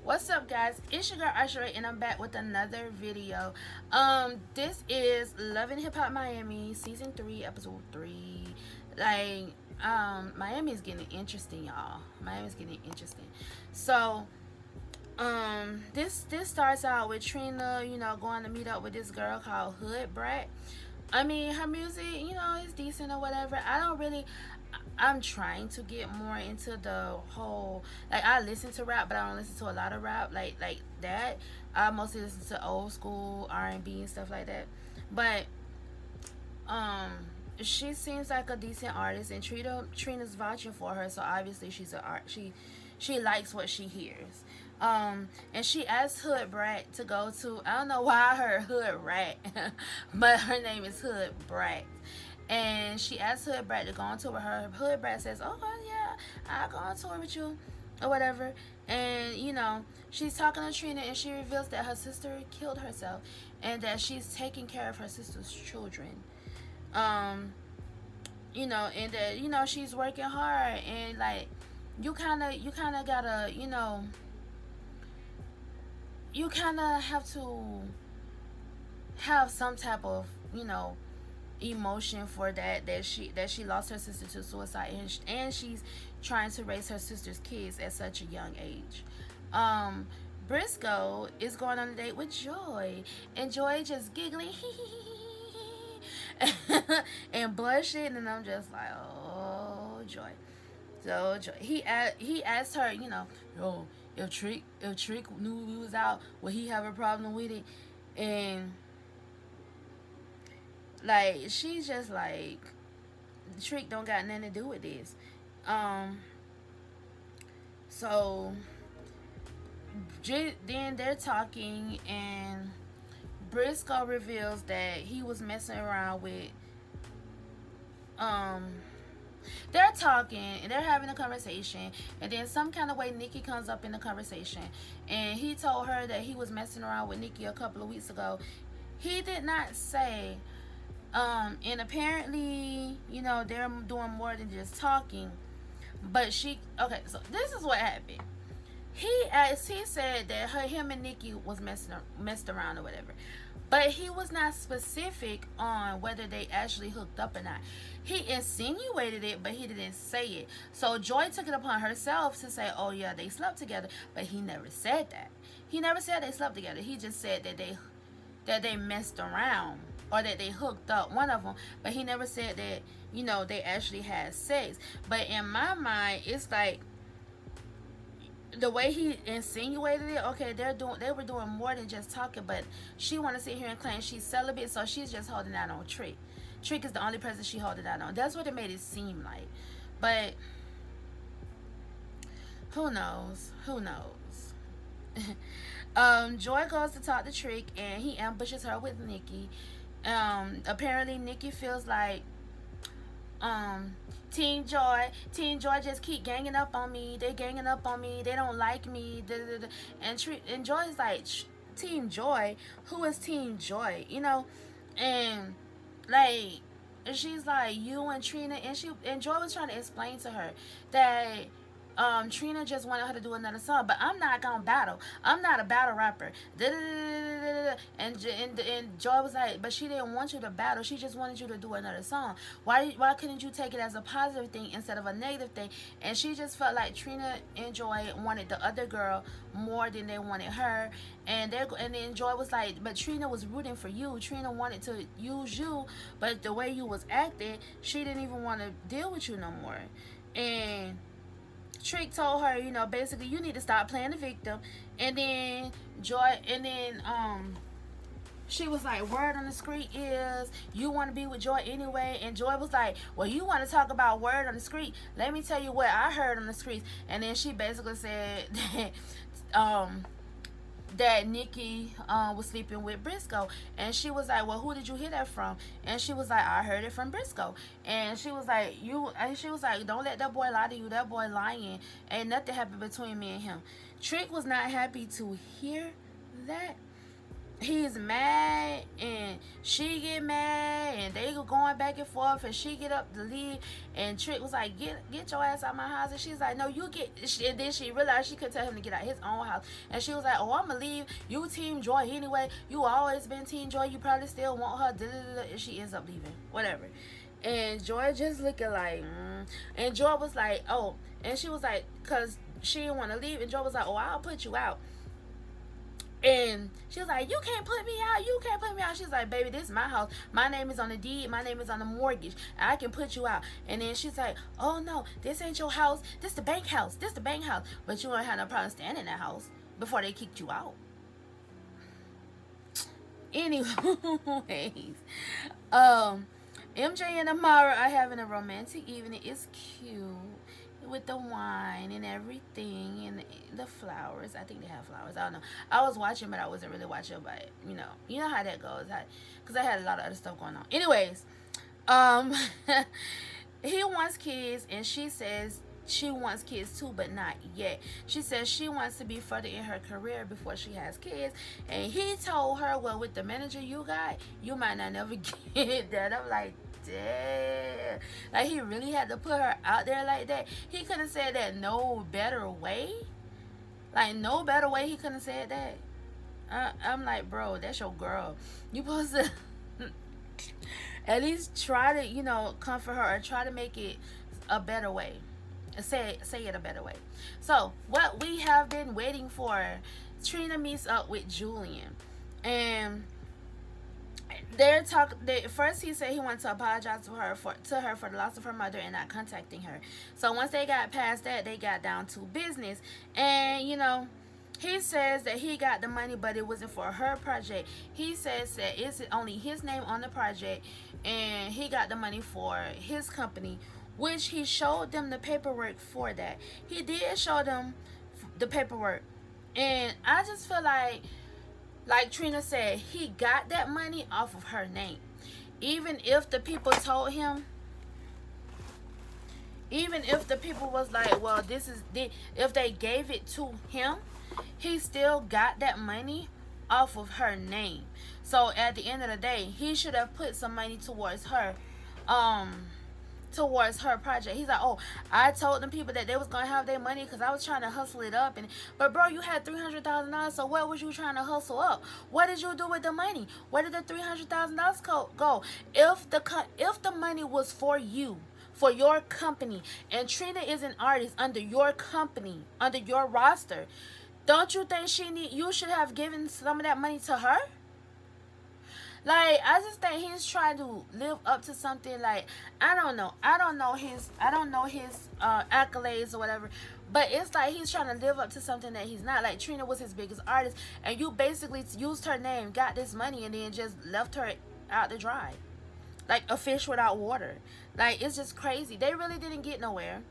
What's up, guys? It's your girl Arsharae, and I'm back with another video. This is Love and Hip Hop Miami season 3, episode 3. Like, Miami is getting interesting, y'all. Miami's getting interesting. So, this starts out with Trina, going to meet up with this girl called Hood Brat. I mean, her music, is decent or whatever. I'm trying to get more into the whole, like, I listen to rap, but I don't listen to a lot of rap like that. I mostly listen to old school R&B and stuff like that. But um she seems like a decent artist, and Trina's vouching for her, so obviously she likes what she hears. And she asked Hood Brat to go to, I don't know why I heard Hood Rat, but her name is Hood Brat. And she asked Hood Brat to go on tour with her. Hood Brat says, "Oh yeah, I'll go on tour with you," or whatever. And she's talking to Trina, and she reveals that her sister killed herself, and that she's taking care of her sister's children. And that she's working hard, and like you kind of gotta you kind of have to have some type of emotion for that she lost her sister to suicide, and she's trying to raise her sister's kids at such a young age. Brisco is going on a date with Joy, and Joy just giggling and blushing, and I'm just like, oh, Joy. So Joy, he asked her, yo, if Trick knew we was out, would he have a problem with it? And like, she's just like, Trick don't got nothing to do with this. Um, so then they're talking, and Briscoe reveals that he was messing around with. Um, they're talking and they're having a conversation, and then some kind of way Nikki comes up in the conversation, and he told her that he was messing around with Nikki a couple of weeks ago. He did not say. And apparently, they're doing more than just talking. But okay, so this is what happened. He said that him and Nikki was messed around or whatever, but he was not specific on whether they actually hooked up or not. He insinuated it, but he didn't say it. So Joy took it upon herself to say, "Oh yeah, they slept together," but he never said that. He never said they slept together. He just said that they messed around, or that they hooked up, one of them, but he never said that they actually had sex. But in my mind, it's like, the way he insinuated it, okay, they were doing more than just talking, but she want to sit here and claim she's celibate, so she's just holding out on Trick is the only person she holding out on. That's what it made it seem like. But who knows Joy goes to talk to Trick, and he ambushes her with Nikki. Apparently Nikki feels like Team Joy just keep ganging up on me. They ganging up on me. They don't like me. Da, da, da. And Joy is like, Team Joy? Who is Team Joy? And like, she's like, you and Trina, and Joy was trying to explain to her that Trina just wanted her to do another song, but I'm not gonna battle. I'm not a battle rapper. And Joy was like, but she didn't want you to battle. She just wanted you to do another song. Why couldn't you take it as a positive thing instead of a negative thing? And she just felt like Trina and Joy wanted the other girl more than they wanted her. And then Joy was like, but Trina was rooting for you. Trina wanted to use you, but the way you was acting, she didn't even want to deal with you no more. And Trick told her, basically, you need to stop playing the victim. And then she was like, word on the street is you want to be with Joy anyway. And Joy was like, well, you want to talk about word on the street? Let me tell you what I heard on the streets. And then she basically said that Nikki was sleeping with Brisco. And she was like, well, who did you hear that from? And she was like, I heard it from Brisco. And she was like, don't let that boy lie to you. That boy lying. Ain't nothing happened between me and him. Trick was not happy to hear that. he's mad and she get mad and they go going back and forth and she get up to leave and Trick was like, get your ass out my house, and she's like, no, you get, and then she realized she could tell him to get out his own house, and she was like, oh, I'm gonna leave you Team Joy anyway, you always been Team Joy, you probably still want her, and she ends up leaving, whatever. And Joy just looking like and Joy was like, oh, and she was like, cause she didn't want to leave, and Joy was like, oh, I'll put you out. And she was like, you can't put me out. You can't put me out. She's like, baby, this is my house. My name is on the deed. My name is on the mortgage. I can put you out. And then she's like, oh, no, this ain't your house. This the bank house. This the bank house. But you don't have no problem staying in that house before they kicked you out. Anyways, MJ and Amara are having a romantic evening. It's cute with the wine and everything and the flowers. I think they have flowers. I don't know. I was watching, but I wasn't really watching. But you know how that goes. Because I had a lot of other stuff going on. Anyways, he wants kids, and she says she wants kids too, but not yet. She says she wants to be further in her career before she has kids. And he told her, well, with the manager you got, you might not never get that. I'm like, damn. Like, he really had to put her out there like that. He couldn't have said that no better way. Like, no better way he couldn't have said that. I'm like, bro, that's your girl. You supposed to at least try to, comfort her or try to make it a better way. Say it a better way. So, what we have been waiting for, Trina meets up with Julian. And first he said he wanted to apologize to her for the loss of her mother and not contacting her. So once they got past that, they got down to business. And he says that he got the money, but it wasn't for her project. He says that it's only his name on the project, and he got the money for his company, which he showed them the paperwork for that. He did show them the paperwork. And I just feel like Trina said, he got that money off of her name. Even if the people told him, even if the people was like, well, if they gave it to him, he still got that money off of her name. So at the end of the day, he should have put some money towards her project. He's like, oh, I told them people that they was gonna have their money because I was trying to hustle it up, but bro, you had $300,000, so what was you trying to hustle up? What did you do with the money? Where did the $300,000 go? If the money was for you, for your company, and Trina is an artist under your company, under your roster, don't you think you should have given some of that money to her? Like, I just think he's trying to live up to something. Like, I don't know his accolades or whatever, but it's like he's trying to live up to something that he's not. Like, Trina was his biggest artist, and you basically used her name, got this money, and then just left her out to dry, like a fish without water. Like, it's just crazy. They really didn't get nowhere.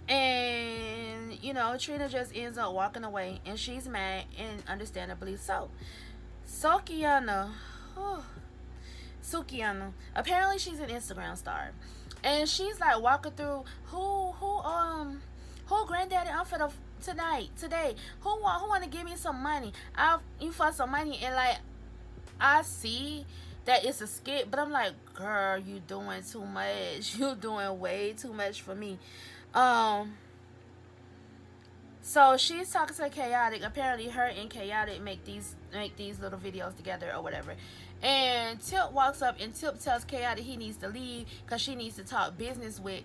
And Trina just ends up walking away, and she's mad, and understandably so. Sukiana, apparently she's an Instagram star, and she's like walking through who granddaddy I'm for today, who want to give me some money, you for some money. And like, I see that it's a skit, but I'm like, girl, you doing too much. You doing way too much for me. So she's talking to Chaotic. Apparently her and Chaotic make these little videos together or whatever. And Tip walks up, and Tip tells Chaotic he needs to leave because she needs to talk business with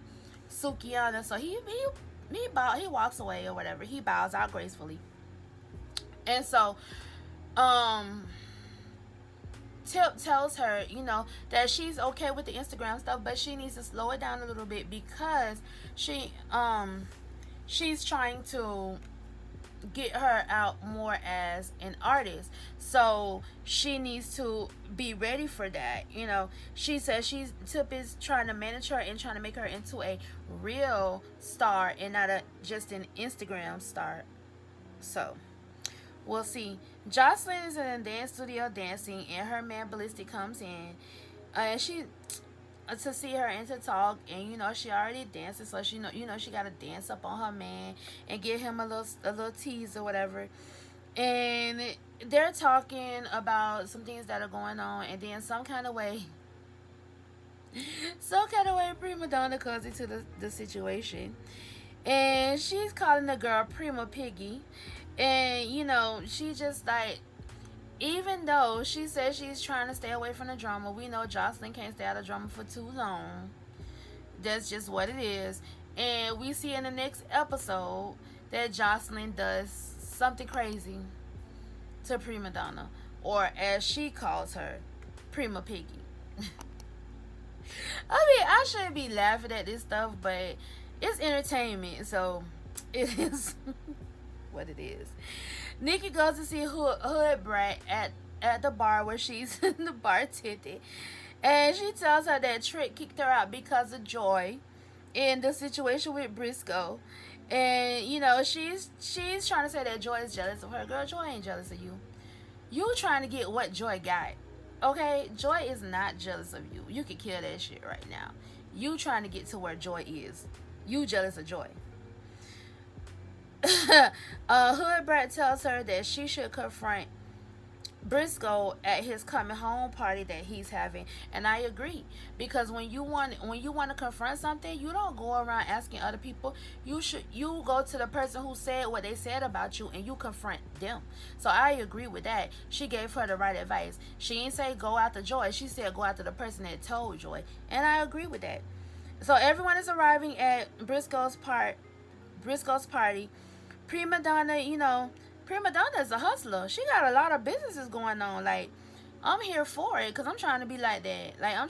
Sukiana. So he walks away or whatever. He bows out gracefully. And so Tip tells her, that she's okay with the Instagram stuff, but she needs to slow it down a little bit because she's trying to get her out more as an artist. So she needs to be ready for that. She says Tip is trying to manage her and trying to make her into a real star and not just an Instagram star. So we'll see. Joseline is in the dance studio dancing, and her man Ballistic comes in, and she to see her and to talk, and she already dances, so she she gotta dance up on her man and give him a little tease or whatever. And they're talking about some things that are going on, and then some kind of way, Prima Donna comes into the situation, and she's calling the girl Prima Piggy, and she just like, even though she says she's trying to stay away from the drama, we know Joseline can't stay out of drama for too long. That's just what it is. And we see in the next episode that Joseline does something crazy to Prima Donna, or as she calls her, Prima Piggy. I mean, I shouldn't be laughing at this stuff, but it's entertainment, so it is what it is. Nikki goes to see Hood Brat at the bar where she's the bartender, and she tells her that Trick kicked her out because of Joy in the situation with Brisco. And she's trying to say that Joy is jealous of her. Girl, Joy ain't jealous of you. You trying to get what Joy got. Okay? Joy is not jealous of you. You can kill that shit right now. You trying to get to where Joy is. You jealous of Joy. Hood Brat tells her that she should confront Brisco at his coming home party that he's having, and I agree, because when you want to confront something, you don't go around asking other people. You go to the person who said what they said about you, and you confront them. So I agree with that. She gave her the right advice. She didn't say go after Joy. She said go after the person that told Joy, and I agree with that. So everyone is arriving at Brisco's party. Prima Donna, Prima Donna is a hustler. She got a lot of businesses going on. Like, I'm here for it because I'm trying to be like that. Like, I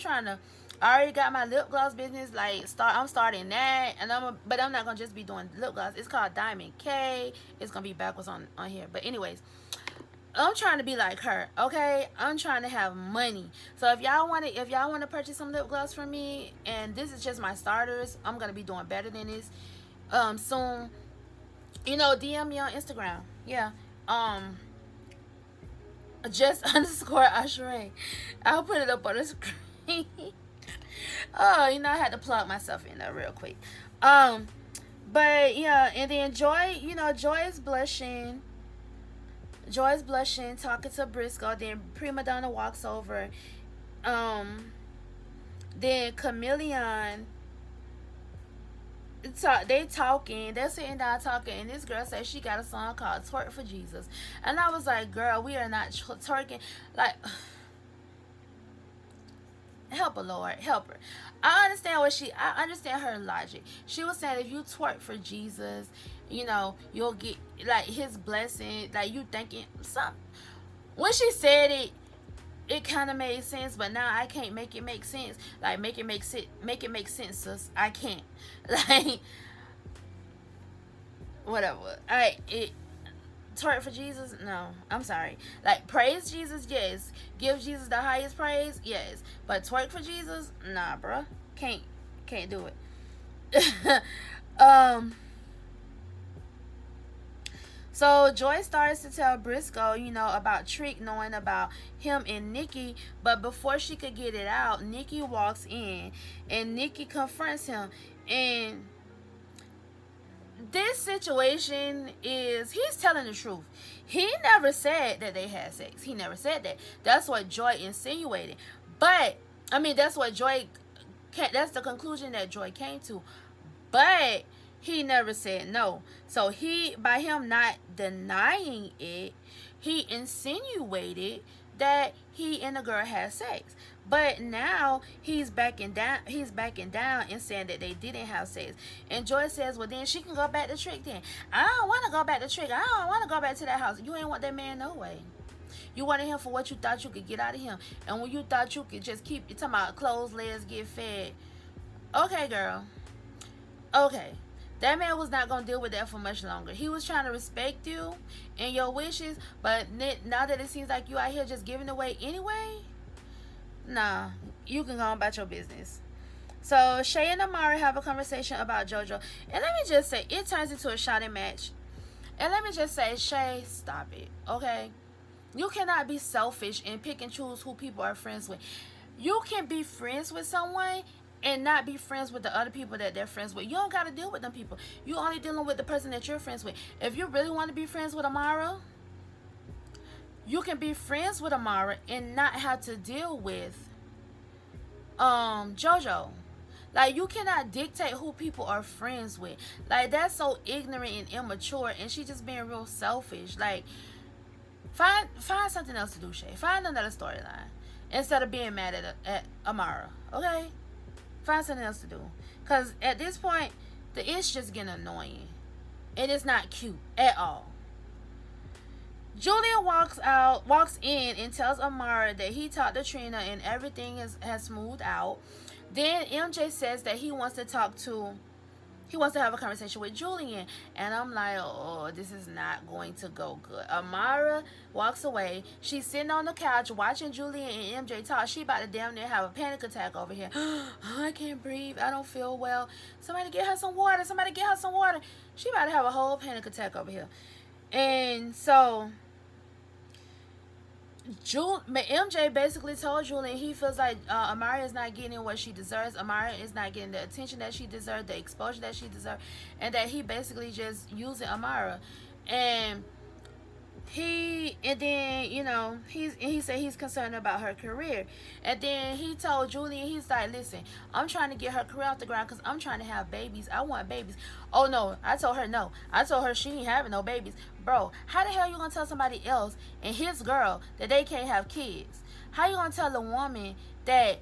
already got my lip gloss business. Like, I'm starting that, but I'm not gonna just be doing lip gloss. It's called Diamond K. It's gonna be backwards on here. But anyways, I'm trying to be like her. Okay, I'm trying to have money. So if y'all want to purchase some lip gloss from me, and this is just my starters, I'm gonna be doing better than this soon. DM me on Instagram. Yeah. Just underscore Arsharae. I'll put it up on the screen. Oh, I had to plug myself in there real quick. But yeah, and then Joy, Joy is blushing. Talking to Brisco. Then Prima Donna walks over. Then Chameleon. They're sitting down talking, and this girl says she got a song called Twerk for Jesus. And I was like, girl, we are not twerking. Like, help her, Lord, help her. I understand her logic. She was saying if you twerk for Jesus, you'll get like his blessing. Like, you thinking something. When she said it kind of made sense, but now I can't make it make sense. Like, make it make sense, sis. I can't. Like, whatever. Twerk for Jesus? No, I'm sorry. Like, praise Jesus? Yes. Give Jesus the highest praise? Yes. But twerk for Jesus? Nah, bruh. Can't do it. So Joy starts to tell Brisco, about Trick knowing about him and Nikki. But before she could get it out, Nikki walks in, and Nikki confronts him. And this situation he's telling the truth. He never said that they had sex. He never said that. That's what Joy insinuated. But, that's the conclusion that Joy came to. But he never said no. So by him not denying it, he insinuated that he and the girl had sex. But now he's backing down and saying that they didn't have sex. And Joy says, well, then she can go back to Trick then. I don't want to go back to Trick. I don't want to go back to that house. You ain't want that man no way. You wanted him for what you thought you could get out of him. And when you thought you could just keep, you're talking about clothes, legs, get fed. Okay, girl. Okay. That man was not going to deal with that for much longer. He was trying to respect you and your wishes, but now that it seems like you out here just giving away anyway, nah, you can go on about your business. So Shay and Amara have a conversation about JoJo. And let me just say, it turns into a shouting match. And let me just say, Shay, stop it, okay? You cannot be selfish and pick and choose who people are friends with. You can be friends with someone and not be friends with the other people that they're friends with. You don't got to deal with them people. You only dealing with the person that you're friends with. If you really want to be friends with Amara, you can be friends with Amara and not have to deal with JoJo. Like, you cannot dictate who people are friends with. Like, that's so ignorant and immature, and she just being real selfish. Like, find something else to do, Shay. Find another storyline instead of being mad at Amara. Okay, find something else to do. Cause at this point, the it's just getting annoying, and it's not cute at all. Julian walks in and tells Amara that he talked to Trina and everything has smoothed out. Then MJ says that he wants to have a conversation with Julian. And I'm like, oh, this is not going to go good. Amara walks away. She's sitting on the couch watching Julian and MJ talk. She about to damn near have a panic attack over here. Oh, I can't breathe. I don't feel well. Somebody get her some water. Somebody get her some water. She about to have a whole panic attack over here. And so MJ basically told Julian he feels like Amara is not getting what she deserves. Amara is not getting the attention that she deserves, the exposure that she deserves, and that he basically just using Amara. And he said he's concerned about her career. And then he told Julian, he's like, listen, I'm trying to get her career off the ground because I'm trying to have babies. I want babies. Oh no, I told her no. I told her she ain't having no babies. Bro, how the hell you gonna tell somebody else and his girl that they can't have kids? How you gonna tell a woman that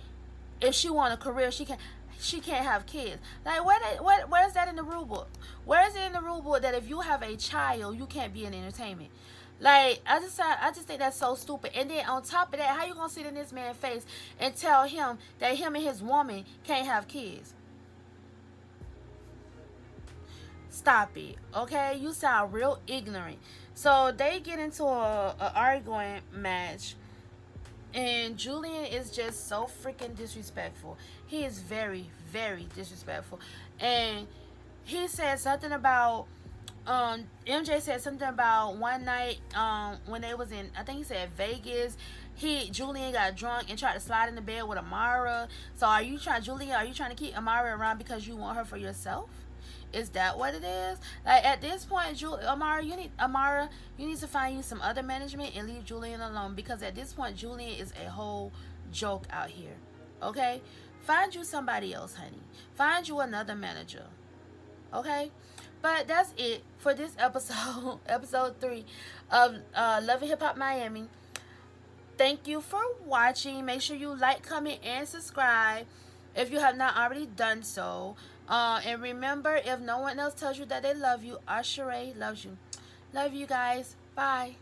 if she want a career she can't have kids? Like, where is that in the rule book? Where is it in the rule book that if you have a child you can't be in entertainment? Like, I just think that's so stupid. And then on top of that, how you gonna sit in this man's face and tell him that him and his woman can't have kids? Stop it, okay? You sound real ignorant. So they get into a arguing match, and Julian is just so freaking disrespectful. He is very, very disrespectful. And he said something about MJ said something about one night when they was in, I think he said Vegas, Julian got drunk and tried to slide in the bed with Amara. So Julian, are you trying to keep Amara around because you want her for yourself? Is that what it is? Like, at this point, Amara, you need to find you some other management and leave Julian alone, because at this point Julian is a whole joke out here. Okay? Find you somebody else, honey. Find you another manager. Okay? But that's it for this episode, episode 3 of Love and Hip Hop Miami. Thank you for watching. Make sure you like, comment, and subscribe if you have not already done so. And remember, if no one else tells you that they love you, Arsharae loves you. Love you guys. Bye.